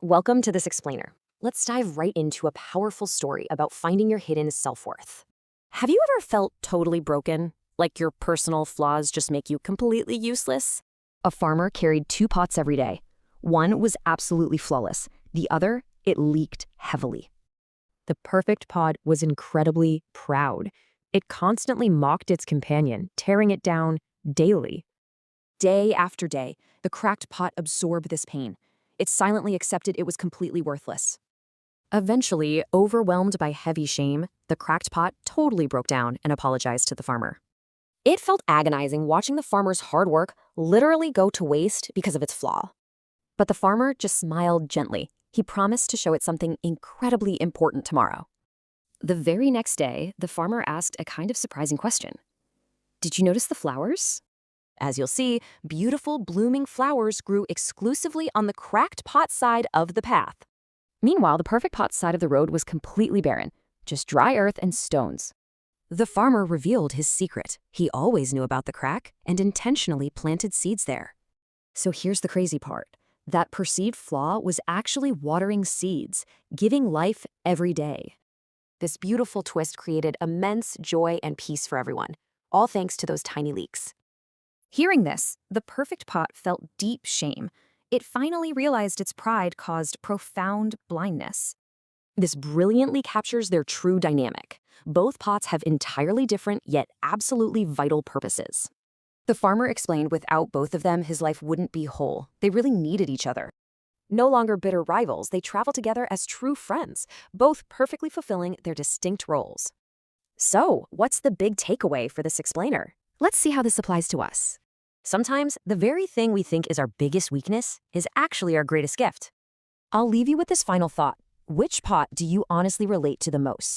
Welcome to this explainer. Let's dive right into a powerful story about finding your hidden self-worth. Have you ever felt totally broken? Like your personal flaws just make you completely useless? A farmer carried two pots every day. One was absolutely flawless. The other, it leaked heavily. The perfect pot was incredibly proud. It constantly mocked its companion, tearing it down daily. Day after day, the cracked pot absorbed this pain. It silently accepted it was completely worthless. Eventually, overwhelmed by heavy shame, the cracked pot totally broke down and apologized to the farmer. It felt agonizing watching the farmer's hard work literally go to waste because of its flaw. But the farmer just smiled gently. He promised to show it something incredibly important tomorrow. The very next day, the farmer asked a kind of surprising question. "Did you notice the flowers?" As you'll see, beautiful blooming flowers grew exclusively on the cracked pot side of the path. Meanwhile, the perfect pot side of the road was completely barren, just dry earth and stones. The farmer revealed his secret. He always knew about the crack and intentionally planted seeds there. So here's the crazy part. That perceived flaw was actually watering seeds, giving life every day. This beautiful twist created immense joy and peace for everyone, all thanks to those tiny leaks. Hearing this, the perfect pot felt deep shame. It finally realized its pride caused profound blindness. This brilliantly captures their true dynamic. Both pots have entirely different yet absolutely vital purposes. The farmer explained without both of them, his life wouldn't be whole. They really needed each other. No longer bitter rivals, they travel together as true friends, both perfectly fulfilling their distinct roles. So, what's the big takeaway for this explainer? Let's see how this applies to us. Sometimes, the very thing we think is our biggest weakness is actually our greatest gift. I'll leave you with this final thought. Which pot do you honestly relate to the most?